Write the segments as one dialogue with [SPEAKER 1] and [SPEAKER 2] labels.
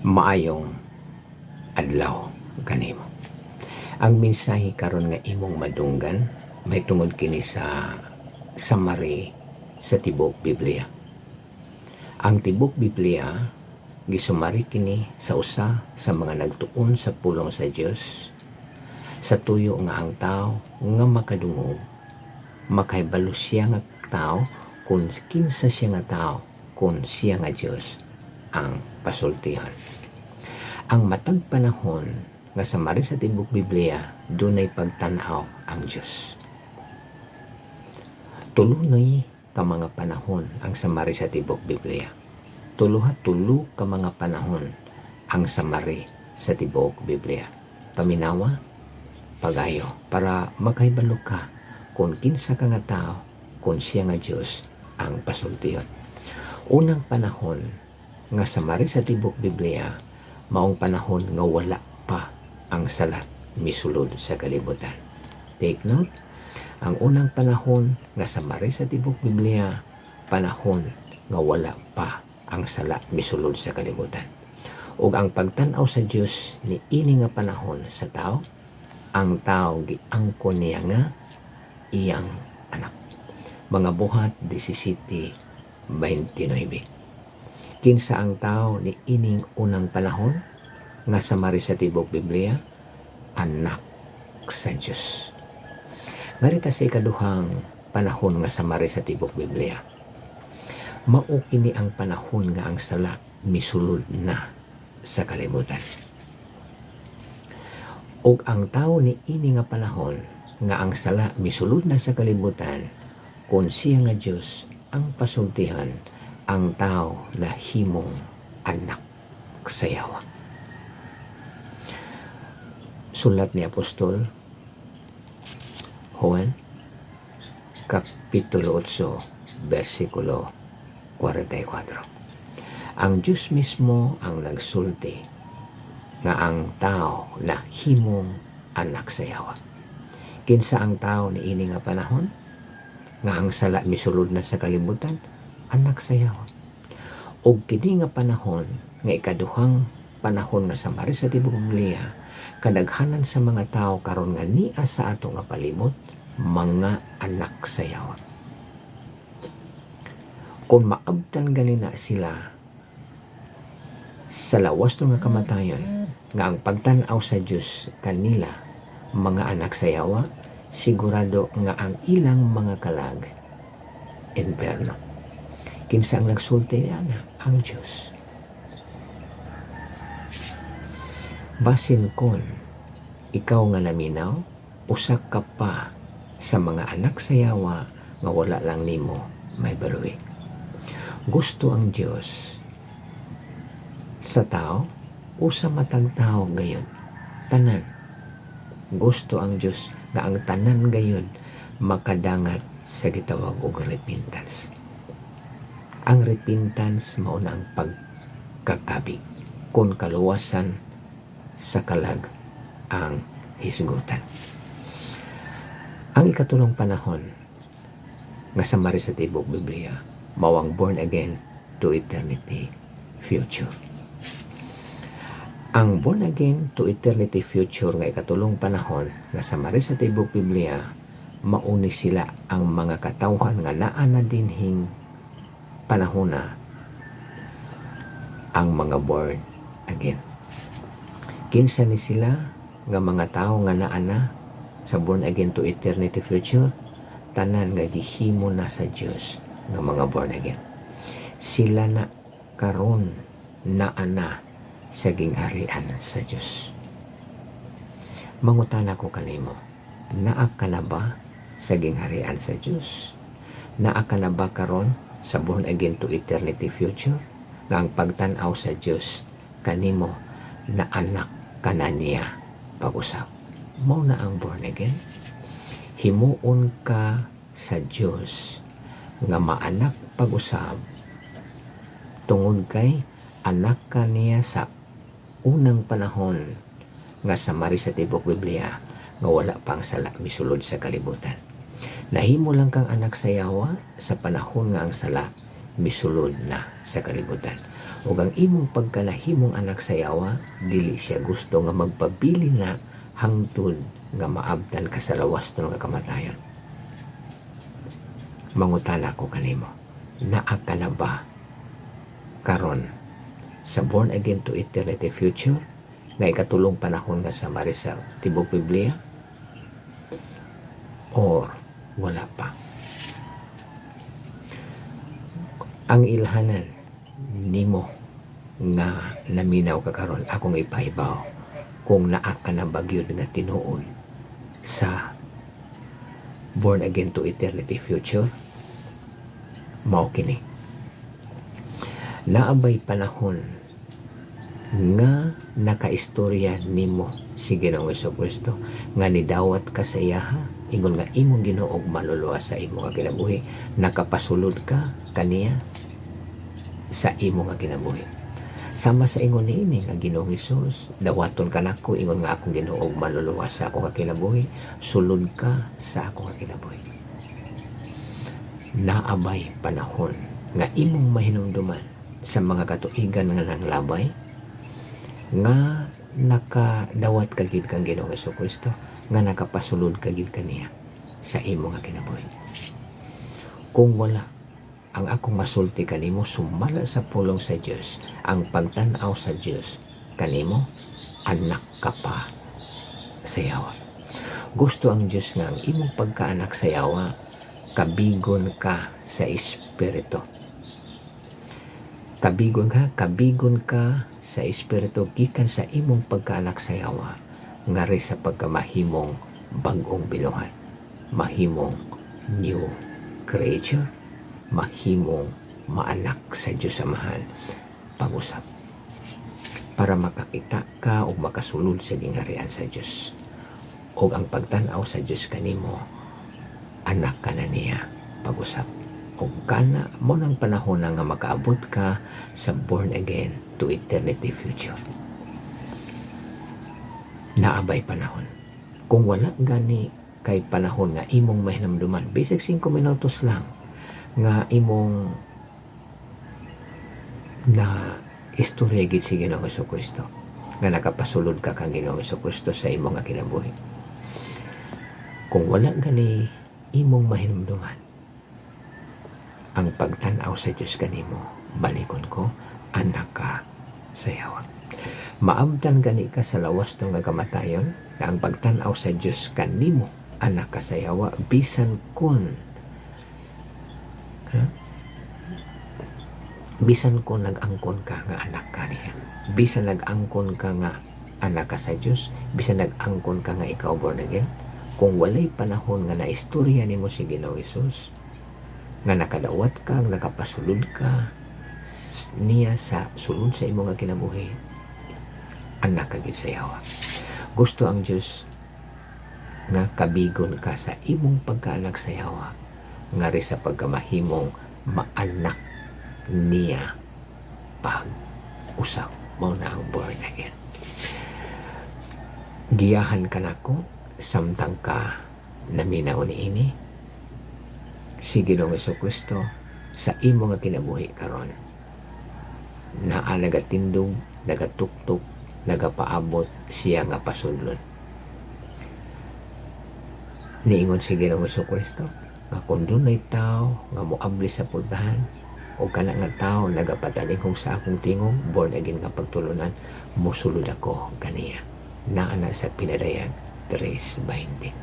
[SPEAKER 1] Maayong adlaw kanimo. Ang mensahe karon nga imong madunggan may tungod kini sa summary sa tibuok Biblia. Ang tibuok Biblia gisumari kini sa usa sa mga nagtuon sa pulong sa Dios sa tuyo nga ang tao nga makadungog makahibalo siya nga tao kung kinsa siya nga tao kung siya nga Dios ang pasultihan. Ang matag panahon nga samari sa tibuok Biblia dunay pagtan-aw ang Dios. Tuloy ka mga panahon ang samari sa tibuok Biblia. Tulo ka mga panahon ang samari sa tibuok Biblia. Paminawa, pagayo para makahibalo ka kung kinsa ka nga tao kung siya nga Dios ang pasultihan. Unang panahon nga samari sa tibuok Biblia maong panahon nga wala pa ang salat misulod sa kalibutan. Take note, ang unang panahon nga samari sa tibuok Biblia, panahon nga wala pa ang salat misulod sa kalibutan. Ug ang pagtan-aw sa Dios ni ini nga panahon sa tao, ang tao giangkon niya nga iyang anak. Mga buhat 17:29. Kinsa ang tao ni ining unang panahon nga samari sa tibuok Biblia? Anak sa Dios. Ngarita sa ikaduhang panahon nga samari sa tibuok Biblia, mao kini ang panahon nga ang sala misulod na sa kalibutan. Ug ang tao ni ini nga panahon nga ang sala misulod na sa kalibutan, kung siya nga Dios ang pasultihan, ang tao na himong anak sa Yawa. Sulat ni Apostol Juan, Kapitulo 8, versikulo 44. Ang Diyos mismo ang nagsulti nga ang tao na himong anak sa Yawa. Kinsa ang tao ni ini nga panahon nga ang sala misulod na sa kalibutan? Anak sa Yawa. Og kini nga panahon nga ikaduhang panahon nga samari sa tibuok Biblia, kadaghanan sa mga tao karon nga niya sa ato nga palibot mga anak sa Yawa. Kung maabtan ganina sila sa lawas nga kamatayon nga ang pagtan-aw sa Dios kanila mga anak sa Yawa, sigurado nga ang ilang mga kalag inferno. Kinsa ang nagsulti niya? Ang Diyos. Basin kon ikaw nga naminaw, usak ka pa sa mga anak sa Yawa nga wala lang nimo may baluwi. Gusto ang Diyos sa tao o sa matag tao gayon? Tanan. Gusto ang Diyos nga ang tanan gayon makadangat sa gitawag og repentance. Ang repentance mao na ang pagkakabig kung kaluwasan sa kalag ang hisgutan. Ang ikatulong panahon nga samari sa tibuok Biblia mao ang born again to eternity future. Ang born again to eternity future nga ikatulong panahon nga samari sa tibuok Biblia, mauni sila ang mga katawhan nga naa na dinhing panahon na ang mga born again. Kinsa ni sila nga mga tao nga naa na sa born again to eternity future? Tanan nga gihimo na sa Dios nga mga born again. Sila na karon naa na sa gingharian sa Dios. Mangutana ko kanimo, naa ka na ba sa gingharian sa Dios? Naa ka na ba karon sa born again to eternity future nga ang pagtan-aw sa Dios kanimo na anak ka na niya pag-usap? Mao na ang born again. Himuon ka sa Dios nga maanak pag-usap tungod kay anak ka niya sa unang panahon nga samari sa tibuok Biblia nga wala pang sala misulod sa kalibutan. Nahimo lang kang anak sa Yawa sa panahon nga ang sala misulod na sa kalibutan. ug ang imong pagkanahimong anak sa yawa dili siya gusto nga magpabili na hangtod nga maabtan ka sa lawas nga kamatayon. Mangutana ko kanimo, naa ka na ba karon sa born again to eternity future nga ikatulong panahon nga sa mari sa tibok Biblia, or wala pa? Ang ilhanan nimo nga naminaw ka karon, akong ipahibaw kung naa ka na bagyod nga tinuod sa born again to eternity future. Mao kini, naabay panahon nga nakaistorya nimo si Ginoong Jesucristo nga nidawat ka sa iyaha ingon nga imong Ginoo og maluluwa sa imo nga kinabuhi, nakapasulod ka kaniya sa imo nga kinabuhi. Sama sa ingon niini nga Ginoong Hesus, dawaton ka nako ingon nga akong Ginoo og maluluwa sa ako nga kinabuhi, sulod ka sa ako nga kinabuhi. Naabay panahon nga imong mahinumduman sa mga katuigan nga nanglabay nga nakadawat ka gid kang Ginoong Jesucristo, nga nakapasulod ka gid kaniya sa imo nga kinabuhi. Kung wala, ang akong masulti kanimo, sumala sa pulong sa Dios ang pagtan-aw sa Dios kanimo, anak ka pa sa yawa. Gusto ang Dios nga ang imong pagkaanak sa yawa, kabigon ka sa espiritu. Kabigon ka sa espiritu gikan sa imong pagkaanak sa yawa, ngari sa pagkamahimong bag-ong binuhat, mahimong new creature, mahimong maanak sa Diyos Amahan, pag-usap para makakita ka o makasulod sa gingarian sa Diyos. O ang pagtanaw sa Diyos kanimo, anak ka na niya, pag-usap. O kana mo ng panahon na nga makaabot ka sa born again to eternity future. Naabay panahon. Kung wala gani kay panahon nga imong mahinamduman, bisag 5 minutos lang nga imong na istorya gid si Ginoong Jesucristo nga nakapasulod ka kang Ginoong Jesucristo sa imong nga kinabuhi. Kung wala gani imong mahinumduman ang pagtan-aw sa Dios kanimo, balikon ko, anak ka sa yawa. Maabtan gani ka sa lawas nga kamatayon, nga ang pagtan-aw sa Dios kanimo, anak ka sa yawa, bisan ko nag-angkon ka nga anak ka niya, bisan nag-angkon ka nga anak ka sa Diyos, bisan nag-angkon ka nga ikaw born again, kung walay panahon nga naistorya nimo si Ginoong Hesus nga nakadawat ka, nakapasulod ka niya sa sulod sa imo nga kinabuhi, anak ka gid sa yawa. Gusto ang Diyos nga kabigon ka sa imong pagkaanak sa yawa, ngari sa pagkamahimong maanak niya pag-usap mo na ang born again. Giyahan ka nako samtang ka naminaw niini si Ginoong Jesucristo sa imo nga kinabuhi karon. Naa nagatindog, nagatuktok, nagapaabot siya nga pasudlon. Niingon si Ginoong Jesucristo nga kung dunay tao nga moabli sa pultahan o kana nga tao nagapatalingkong sa akong tingog, born again nga pagtulunan, mosulod ako kaniya. Naana sa pinadayag 3:20.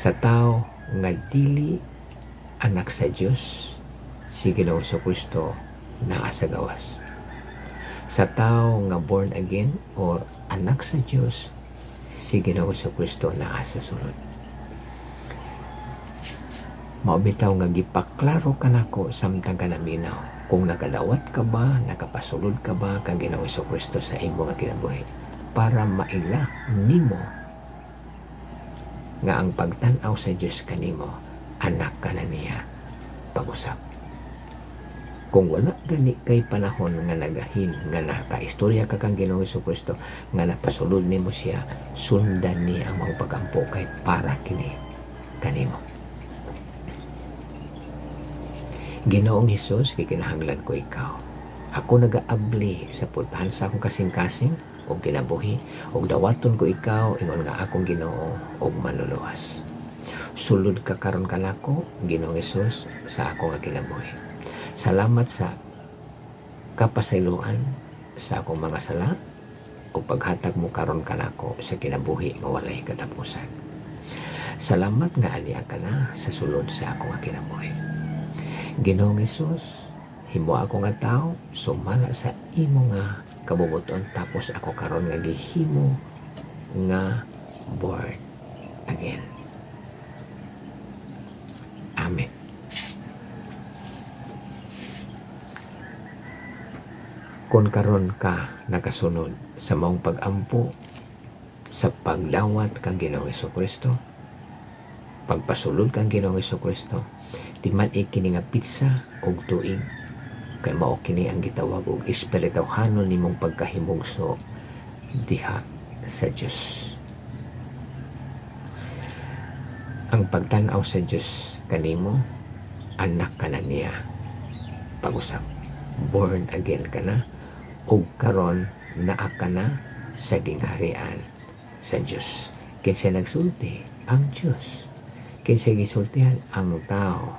[SPEAKER 1] Sa tao nga dili anak sa Dios, si Ginoong Jesucristo naa sa gawas. Sa tao nga born again o anak sa Dios, si Ginoong Jesucristo naa sa sulod. Maubitaw nga gipaklaro ka nako samtang ka naminaw kung nakadawat ka ba, nakapasulod ka ba kang Ginoong Jesucristo sa imo nga kinabuhi, para maila nimo nga ang pagtan-aw sa Dios kanimo, anak ka na niya, pag-usap. Kung wala gani kay panahon nga nagahin nga nakaistorya ka kang Ginoong Jesucristo nga napasulod nimo siya, sundan niya ang mga pagampo kay para kini kanimo. Ginoong Hesus, kikinahanglan ko ikaw Ako nagaabli sa pultahan sa akong kasing-kasing o kinabuhi o dawaton ko ikaw ingon nga akong Ginoo og manluluwas. Sulod ka karon kanako Ginoong Hesus sa ako nga kinabuhi. Salamat sa kapasayloan sa akong mga sala o paghatag mo karon kanako sa kinabuhi nga walay katapusan. Salamat nga aniya ka na sa sulod sa ako nga kinabuhi. Ginoong Hesus, himo ako nga tao sumala sa imo nga kabubuton tapos ako karon nga gihimo nga born again. Amen. Kung karon ka nakasunod sa maong pag-ampo sa pagdawat kang Ginoong Hesukristo, pagpasulod kang Ginoong Hesukristo, di man ikini nga pitsa og tuig kay mao kini ang gitawag og espirituhanon nimong pagkahimugso diha sa Dios. Ang pagtan-aw sa Dios kanimo, anak ka na niya. Pag-usap, born again ka na ug karon naa ka na sa gingharian sa Dios. Kinsa nagsulti? Ang Dios. Kinsa gisultihan? Ang tao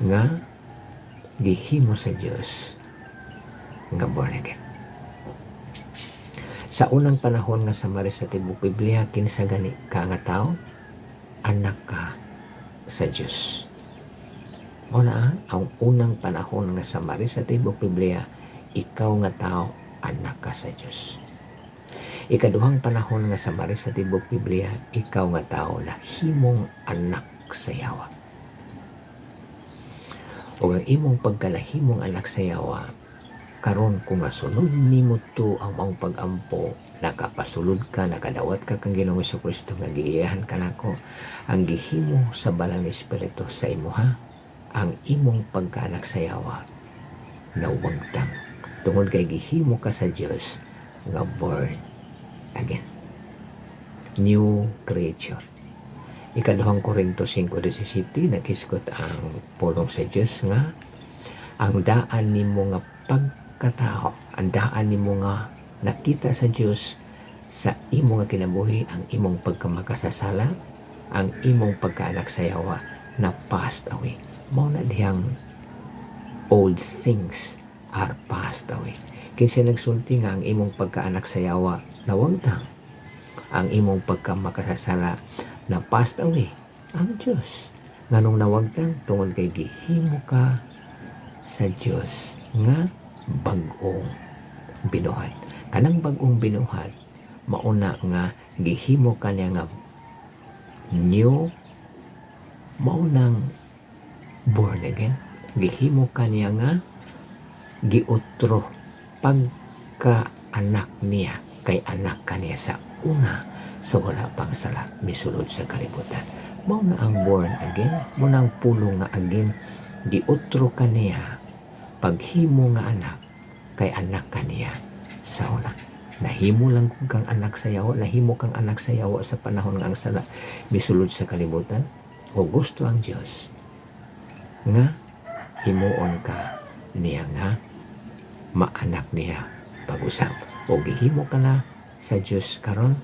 [SPEAKER 1] nga gihimo sa Dios nga born again. Sa unang panahon nga sa mari sa tibok Biblia, kinsa gani ka nga tao? Anak ka sa Dios. Una, ang unang panahon nga sa mari sa tibok Biblia, ikaw nga tao, anak ka sa Dios. Ikaduhang panahon nga sa mari sa tibok Biblia, ikaw nga tao na himong anak sa Yawa. O ang imong pagkalahimong anak sa Yawa, karon kung nasunod nimo to ang maong pag-ampo, nakapasulod ka, nakadawat ka kang Ginoong Hesukristo nga giiyahan ka nako, ang gihimo sa Balang Espiritu sa imuha, ang imong pagkaanak sa Yawa nawagtang tungod kay gihimo ka sa Dios nga born again, new creature. Ikaduhang Korinto 5:17 naghisgot ang pulong sa Dios nga ang daan nimo nga pagkatao, ang daan nimo nga nakita sa Dios sa imo nga kinabuhi, ang imong pagkamakasasala, ang imong pagkaanak sa Yawa na passed away. Mao na dihang old things are passed away. Kinsa nagsulti nga ang imong pagkaanak sa Yawa nawagtang, ang imong pagkamakasasala na passed away. Ang Dios nganong nawagtang tungod kay gihimo ka sa Dios nga bag-ong binuhat. Kanang bag-ong binuhat mauna nga gihimo ka niya nga new, maunang born again. Gihimo ka niya nga giutro pagka-anak niya, kay anak ka niya sa una sa wala pang sala misulod sa kalibutan. Mao na ang born again, mo nang pulong nga again, giutro ka niya paghimo nga anak, kay anak ka niya sa una. Nahimo lang kang anak sa Yawa, nahimo kang anak sa Yawa sa panahon nga ang sala misulod sa kalibutan. O gusto ang Dios nga himuon ka niya nga maanak niya pag-usap. O gihimo ka na sa Dios karon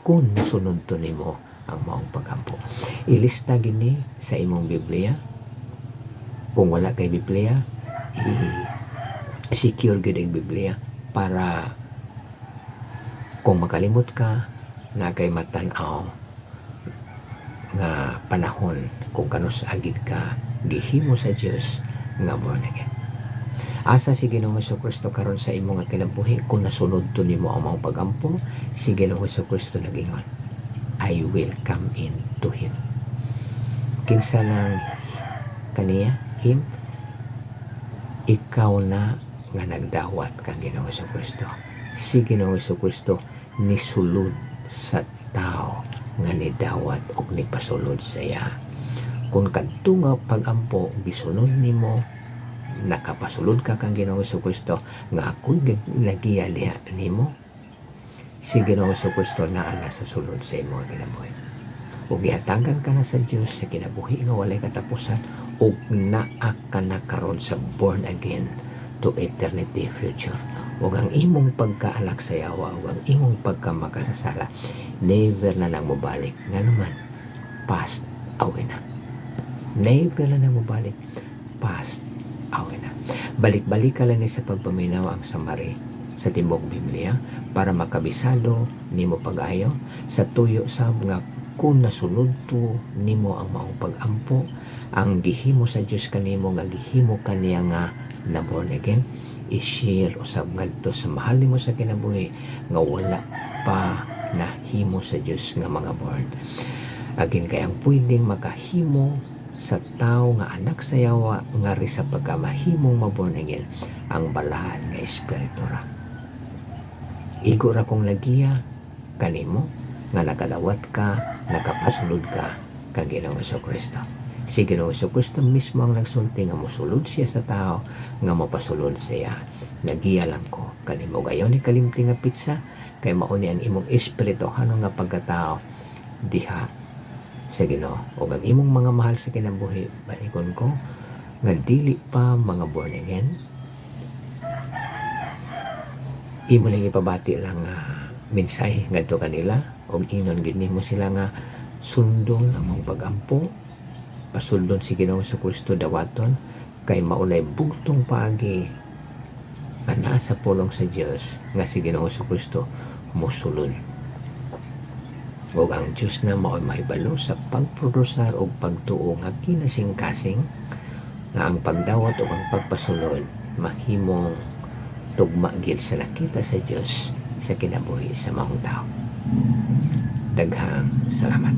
[SPEAKER 1] kung nasunod to nimo ang maong pagampo. Ilista gini sa imong Biblia. Kung wala kay Biblia, i-secure gid ang Biblia para kung makalimot ka na kay matan-aw nga panahon kung kanus agid ka gihimo sa Dios nga born again. Asa si Ginoong Hesukristo karon sa imo nga kinabuhi kung nasunod to nimo ang maong pagampo. Si Ginoong Hesukristo nagingon, I will come in to Him. Kinsa nang kaniya, Him? Ikaw na nga nagdawat kang Ginoong Hesukristo. Si Ginoong Hesukristo nisulod sa tao nga nidawat og nipasulod sa iya. Kung kadto nga pag-ampo gisunod nimo, nakapasulod ka kang Ginoong Hesukristo nga ako'y nagiya diha nimo, si Ginoong Hesukristo naa na sa sulod sa imo nga kinabuhi. Ug gihatagan ka na sa Dios sa kinabuhi nga walay katapusan ug naa ka na karon sa born again to eternity future. Ug ang imong pagkaalak sa yawa, ug ang imong pagkamakasasala, never na nang mobalik. Nga naman, past, away na. Never na nang mobalik. Past, away na. Balik-balik ka lang sa pagpaminaw ang samari sa timbok Biblia para makabisado nimo pag-ayo sa tuyo sab nga kung nasulod to nimo ang maong pag-ampo, ang gihimo sa Dios kanimo nga gihimo kaniya nga na born again, i-share usab ngadto sa mahal nimo sa kinabuhi nga wala pa nahimo sa Dios nga mga born. Agin kay ang pwedeng makahimo sa tao nga anak sa yawa nga ri sa pagkamahimong maborn again ang balahan nga espiritu ra. Igo ra kong lagiya kanimo nga nakalawat ka, nakapasulod ka kang Ginoong Jesucristo. Si Ginoong Jesucristo mismo ang nagsulti nga mosulod siya sa tao nga mapasulod siya. Nagiya lang ko kanimo gayon ni kalimti nga pizza kay mao ni ang imong espiritu hanong nga pagkatao diha sa Ginoo. O ang imong mga mahal sa kinabuhi, balikon ko nga dili pa mga born again, imo lang ipabati lang mensahe ngadto kanila og inon gid nimo sila nga sundon ang mong pag-ampo, pasuldon si Ginoong Jesucristo dawaton kay maulay bugtong paagi nga naa sa pulong sa Dios nga si Ginoong Jesucristo mosulod. O ang Diyos na mao'y mahibalo sa pagprodusar o pagtuo nga kinasing-kasing nga ang pagdawat o ang pagpasulod mahimong tugma gid sa nakita sa Diyos sa kinabuhi sa maong tao. Daghang salamat.